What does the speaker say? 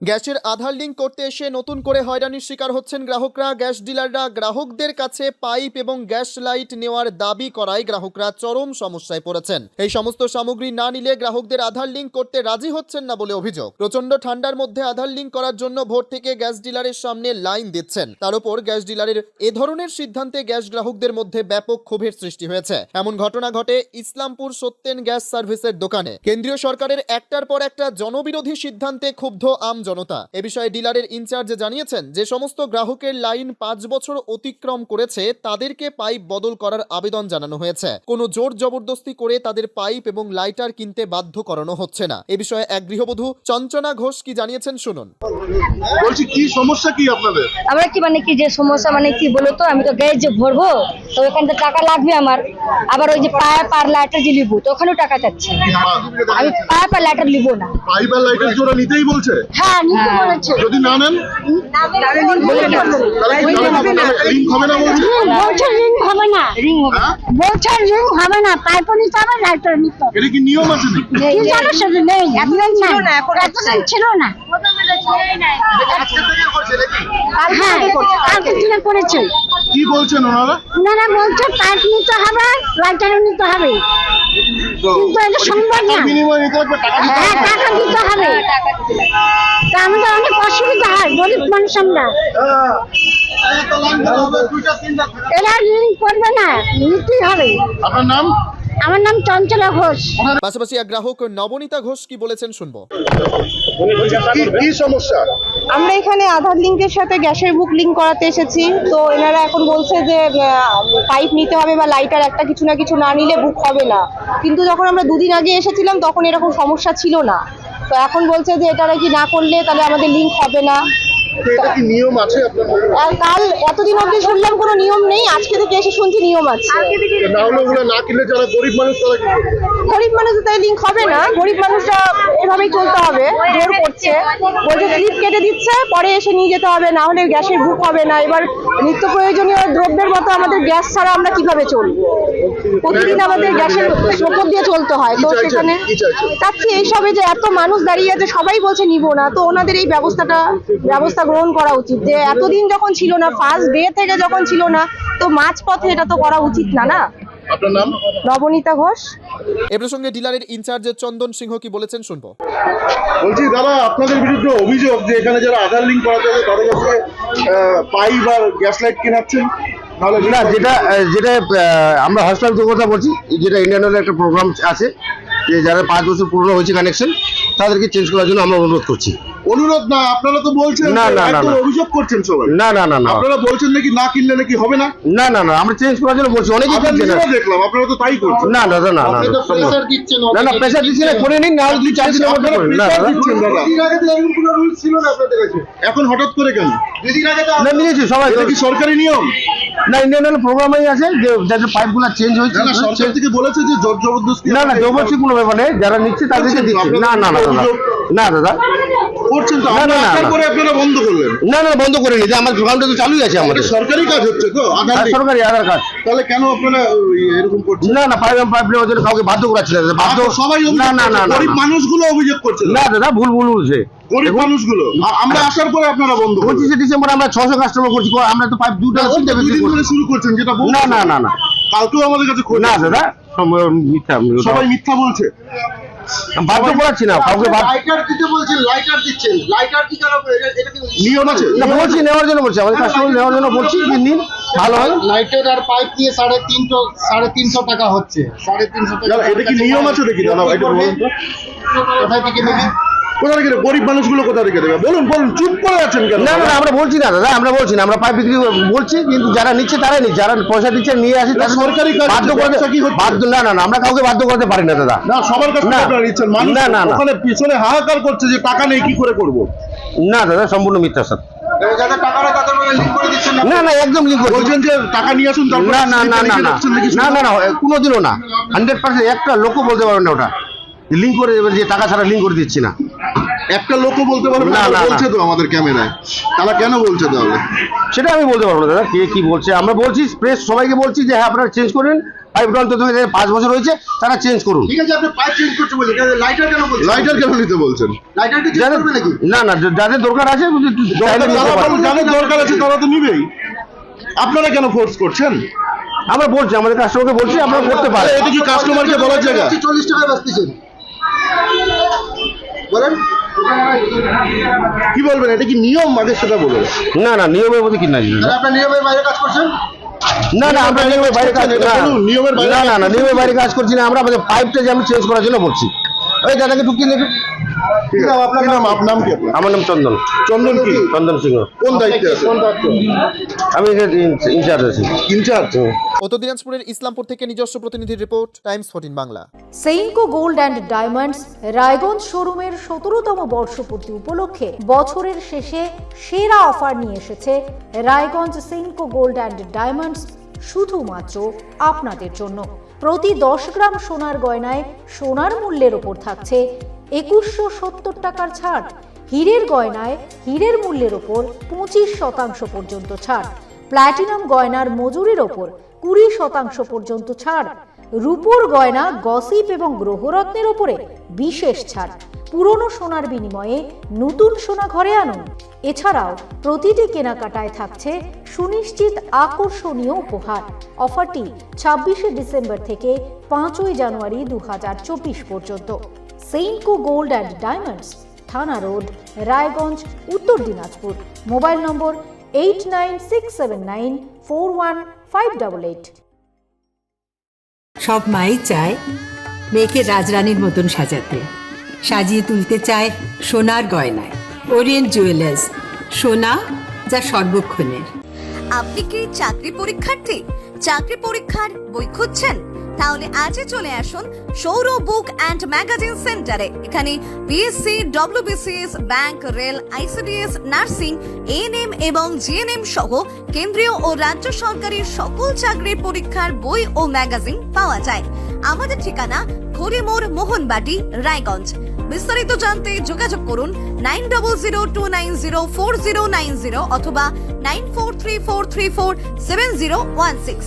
গ্যাসের আধার লিঙ্ক করতে এসে নতুন করে হয়রানির শিকার হচ্ছেন গ্রাহকরা। গ্যাস ডিলাররা গ্রাহকদের কাছে পাইপ এবং গ্যাস লাইট নেওয়ার দাবি করায় গ্রাহকরা চরম সমস্যায় পড়েছেন। এই সমস্ত সামগ্রী না নিলে গ্রাহকদের আধার লিঙ্ক করতে রাজি হচ্ছেন না বলে অভিযোগ। প্রচন্ড ঠান্ডার মধ্যে আধার লিঙ্ক করার জন্য ভোর থেকে গ্যাস ডিলারের সামনে লাইন দিচ্ছেন। তার উপর গ্যাস ডিলারের এ ধরনের সিদ্ধান্তে গ্যাস গ্রাহকদের মধ্যে ব্যাপক ক্ষোভের সৃষ্টি হয়েছে। এমন ঘটনা ঘটে ইসলামপুর সত্যেন গ্যাস সার্ভিসের দোকানে। কেন্দ্রীয় সরকারের একটার পর একটা জনবিরোধী সিদ্ধান্তে ক্ষুব্ধ জনতা। এ বিষয়ে ডিলারের ইনচার্জ জানিয়েছেন, যে সমস্ত গ্রাহকের লাইন 5 বছর অতিক্রম করেছে তাদেরকে পাইপ বদল করার আবেদন জানানো হয়েছে। কোনো জোর জবরদস্তি করে তাদের পাইপ এবং লাইটার কিনতে বাধ্য করানো হচ্ছে না। এ বিষয়ে এক গৃহবধূ চঞ্চনা ঘোষ কি জানিয়েছেন শুনুন। বলছি কি সমস্যা কি আপনাদের? আমরা কি কি যে সমস্যা কি বলো তো, আমি তো গ্যাস যে ভরবো তো ওখানে তো টাকা লাগবে আমার, আবার ওই যে পাইপ আর লাইটার যে লিবো তো ওখানেও টাকা চাচ্ছে। আমি পাইপ আর লাইটার লিবো না। পাইপ আর লাইটার জোড়া নিতেই বলছে? হ্যাঁ নিতে বলেছে। যদি না নেন লিঙ্ক হবে না বলছে। বলছে রিং হবে না, বলছে রিং হবে না, পাইপও নিতে হবে লাইটার নিতে হবে। এটা কি নিয়ম আছে নাকি? কি জানো সেটা নেই, এতদিন ছিল না, এতদিন ছিল না। হ্যাঁ কালকে দিনে করেছে। কি বলছেন ওনারা? ওনারা বলছে পাইপ নিতে হবে, লাইটারও নিতে হবে, কিন্তু এটা সম্ভব না। বিনিময়ে নিতে হবে, টাকা দিতে হ্যাঁ হবে। টাকা দিতে হবে, তা আমাদের অনেক অসুবিধা হয়, গরিব মানুষ আমরা। এরা ঋণ করবে না, নিতেই হবে। আপনার নাম? আমার নাম চঞ্চলা ঘোষ। পাশাপাশি এক গ্রাহক নবনীতা ঘোষ কি বলেছেন শুনবো। কি সমস্যা? আমরা এখানে আধার লিঙ্কের সাথে গ্যাসের বুক লিঙ্ক করাতে এসেছি, তো এনারা এখন বলছে যে পাইপ নিতে হবে বা লাইটার একটা কিছু না কিছু না নিলে বুক হবে না। কিন্তু যখন আমরা 2 দিন আগে এসেছিলাম তখন এরকম সমস্যা ছিল না, তো এখন বলছে যে এটা নাকি না করলে তাহলে আমাদের লিঙ্ক হবে না। এটা কি নিয়ম আছে আপনাদের? আর কাল এতদিন অবধি শুনলাম কোনো নিয়ম নেই, আজকে থেকে এসে শুনছি নিয়ম আছে। না হলে ওগুলো না কিনলে যারা গরিব মানুষ তারা কি করবে? গরিব মানুষ তাই লিঙ্ক হবে না, গরিব মানুষরা এভাবেই চলতে হবে, জোর করছে, বলছে স্লিপ কেটে দিচ্ছে, পরে এসে নিয়ে যেতে হবে, না হলে গ্যাসের বুক হবে না। এবার নিত্য প্রয়োজনীয় দ্রব্যের মতো আমাদের গ্যাস ছাড়া আমরা কিভাবে চলবো? প্রতিদিন আমাদের গ্যাসের ওপর দিয়ে চলতে হয়, তো সেখানে চাচ্ছি এইসবে যে এত মানুষ দাঁড়িয়ে আছে, সবাই বলছে নিব না, তো ওনাদের এই ব্যবস্থা গ্রহণ করা উচিত। যে এতদিন যখন ছিল না, ফার্স্ট ডে থেকে যখন ছিল না, তো মাঝপথে এটা তো করা উচিত না। না, আপনার নাম? নবনীতা ঘোষ। এ প্রসঙ্গে ডিলারের ইনচার্জ চন্দন সিংহ কি বলেছেন শুনবো। বলছি দাদা, আপনাদের বিরুদ্ধে অভিযোগ যে এখানে যারা আধার লিঙ্ক করাতে হবে তাদের কাছে পাইপ আর গ্যাস লাইট কেনাচ্ছেন। না, যেটা আমরা হসপিটাল কথা বলছি, যেটা ইন্ডিয়ান অয়েলের একটা প্রোগ্রাম আছে যে যারা 5 বছর পুরনো হয়েছে কানেকশন, তাদেরকে চেঞ্জ করার জন্য আমরা অনুরোধ করছি। অনুরোধ না, আপনারা তো বলছেন, না, না, না, একদম না। অভিযোগ করছেন সবাই। না না না না আপনারা বলছেন নাকি না কিনলে নাকি হবে না? না না না, আমরা চেঞ্জ করার জন্য বলছি, অনেকেই আপনারা কিনছে না। নিজেরা দেখলাম আপনারা তো তাই করছেন। না দাদা, না না আপনি তো প্রেসার দিচ্ছেন। না না, প্রেসার দিচ্ছি না, করে নিন, না হলে 2-4 দিনের মধ্যে করুন। না প্রেসার দাদা, দিচ্ছেন দাদা। দুদিন আগে তো এরকম কোনো রুলস ছিল না আপনাদের কাছে, এখন হঠাৎ করে কেন? দুদিন আগে তো না নিয়েছি সবাই। এটা কি সরকারি নিয়ম? না, ইন্ডিয়ান অয়েল প্রোগ্রামই আছে যে যাদের পাইপগুলো চেঞ্জ হয়েছে। না, সরকার থেকে বলেছে যে জোর জবরদস্তি। না না, জবরদস্তি কোনো ব্যাপার নেই, যারা নিচ্ছে তাদেরকে দিচ্ছি। না না না দাদা, না দাদা করছেন তো, না, না, না, আসার না। পরে আপনারা বন্ধ করলেন। না না, বন্ধ করে নিতে, আমার দোকানটা তো চালুই আছে আমাদের। এটা সরকারি কাজ হচ্ছে তো, আধার লিঙ্ক। সরকারি আধার কার্ড। তাহলে কেন আপনারা এরকম করছেন? না না, পাইপ নেওয়ার জন্য কাউকে বাধ্য করাচ্ছে না দাদা, বাধ্য সবাই অভিযোগ না না না করছে, না গরিব মানুষগুলো অভিযোগ করছে। না দাদা, ভুল বলছে। গরিব মানুষগুলো আমরা আসার পরে আপনারা বন্ধ করছেন। 25শে ডিসেম্বর আমরা 600 কাস্টমার করছি, আমরা তো পাইপ 2 টাকা 3 টাকা বিক্রি দুদিন করছি। ধরে শুরু করছেন যেটা বলছেন। না না না না, কালকেও আমাদের কাছে খোঁজ না আছে। দাদা, মিথ্যা। সবাই মিথ্যা বলছে। বাধ্য করাচ্ছি না কাউকে। লাইটার দিতে বলছেন, লাইটার দিচ্ছেন, লাইটার কি কারণ? এটা কি নিয়ম আছে? না বলছি, নেওয়ার জন্য বলছি, আমাদের কাস্টমার নেওয়ার জন্য বলছি যে নিন, ভালো হয়। লাইটের আর পাইপ দিয়ে 350 টাকা হচ্ছে। 350 টাকা। দাদা, এটা কি নিয়ম আছে দেখি দাদা, এটা বলুন তো। কোথায় থেকে নেবে? কোথা থেকে দেবে? গরিব মানুষগুলো কোথা থেকে দেবে? বলুন বলুন, চুপ করে আছেন কেন? না না, আমরা বলছি না দাদা, আমরা বলছি না, আমরা পাইপ বিক্রি বলছি, কিন্তু যারা নিচ্ছে তারাই নিচ্ছে, যারা পয়সা দিচ্ছে নিয়ে আসে তাদের সরকারি কাজ বাধ্য হচ্ছে, করতে ব্যবসা কি হচ্ছে? বাধ্য। না না না, আমরা কাউকে বাধ্য করতে পারি না দাদা। না, সবার কাছ থেকে না। আপনারা নিচ্ছেন। মানুষ না, না, না। ওখানে পিছনে হাহাকার করছে যে টাকা নেই, কি করে করব? না দাদা, সম্পূর্ণ মিথ্যা স্যার। যাদের টাকা নেই তাদের মানে লিঙ্ক করে দিচ্ছেন না? না না, একদম লিঙ্ক করছি। বলছেন যে টাকা নিয়ে আসুন, তারপর না না না না লিখে না রাখছেন নাকি? না না না, কোনোদিনও না, 100% একটা লোকও বলতে পারবেন না ওটা লিঙ্ক করে দেবেন, যে টাকা ছাড়া লিঙ্ক করে দিচ্ছি না। একটা লোকও বলতে পারবে না, না? না, বলছে না। তো আমাদের ক্যামেরায়, তারা কেন বলছে তাহলে? সেটা আমি বলতে পারবো না দাদা, কে কি বলছে। আমরা বলছি প্রেস সবাইকে বলছি যে হ্যাঁ আপনারা চেঞ্জ করেন, পাইপটা অন্তত 5 বছর হয়েছে, তারা চেঞ্জ করুন। ঠিক আছে, আপনি পাইপ চেঞ্জ করতে বলছেন, লাইটার কেন বলছেন? লাইটার কেন নিতে বলছেন? লাইটার কি চেঞ্জ করবে নাকি? না না, যাদের দরকার আছে যাদের দরকার আছে তারা তো নিবেই, আপনারা কেন ফোর্স করছেন? আমরা বলছি, আমাদের কাস্টমারকে বলছি আপনারা করতে পারেন। এটা কি কাস্টমারকে বলার জায়গা? 40 টাকা বেচতেছেন, বলেন কি বলবেন, এটা কি নিয়ম? আগে সেটা বলুন। না না, নিয়মের মধ্যে কি না, তাহলে আপনার নিয়মের বাইরে কাজ করছেন। না না, আমরা নিয়মের বাইরে কাজ এটা বলুন, নিয়মের বাইরে না না না, নিয়মের বাইরে কাজ করছি না আমরা। আমাদের পাইপটা যে আমি চেঞ্জ করার জন্য বলছি। ওই দাদাকে ঢুকিয়ে নেবে। ঠিক আছে, আপনার নাম কি? আপনার আমার নাম চন্দন, চন্দন কি? চন্দন সিংহ। কোন দায়িত্বে আছে? আমি ইনচার্জ আছি। ইনচার্জ। উত্তর দিনাজপুরের ইসলামপুর থেকে নিজস্ব প্রতিনিধির report, Times 14 Bangla. Senco gold and diamonds Raiganj শোরুমের 17তম বর্ষপূর্তি উপলক্ষে বছরের শেষে সেরা অফার নিয়ে এসেছে Raiganj Senco gold and diamonds, শুধুমাত্র আপনাদের জন্য। প্রতি 10 গ্রাম সোনার গয়নায় সোনার মূল্যের ওপর থাকছে 2170 টাকার ছাড়। হীরের গয়নায় হীরের মূল্যের ওপর 25% পর্যন্ত ছাড়। প্ল্যাটিনাম গয়নার মজুরির ওপর 20% পর্যন্ত ছাড়। রূপোর গয়না, গসিপ এবং গ্রহরত্নের ওপরে বিশেষ ছাড়। পুরনো সোনার বিনিময়ে নতুন সোনা ঘরে আনুন। এছাড়াও প্রতিটি কেনাকাটায় থাকছে সুনিশ্চিত আকর্ষণীয় উপহার। অফারটি 26শে ডিসেম্বর থেকে 5ই জানুয়ারি 2024 পর্যন্ত। সেইনকো গোল্ড অ্যান্ড ডায়মন্ডস, থানা রোড, রায়গঞ্জ, উত্তর দিনাজপুর। মোবাইল নম্বর 8967941588। সব মাই চায় মেয়েকে রাজরানীর মতন সাজাতে, সাজিয়ে তুলতে চায় সোনার গয়নায়। ওরিয়েন্ট জুয়েলার্স, সোনা যা সর্বক্ষণের। আপনি কি চাকরি পরীক্ষার্থী? চাকরি পরীক্ষার বই খুঁজছেন? তাহলে আজই চলে আসুন সৌরভ বুক অ্যান্ড ম্যাগাজিন সেন্টারে। এখানে BSc, WBCS, bank, rail, ICDS, nursing, ANM এবং জিএনএম সহ কেন্দ্রীয় ও রাজ্য সরকারি সকল চাকরির পরীক্ষার বই ও ম্যাগাজিন পাওয়া যায়। আমাদের ঠিকানা খড়িমোড়, মোহনবাটি, রায়গঞ্জ। বিস্তারিত জানতে যোগাযোগ করুন 9002904090 অথবা 9434347016।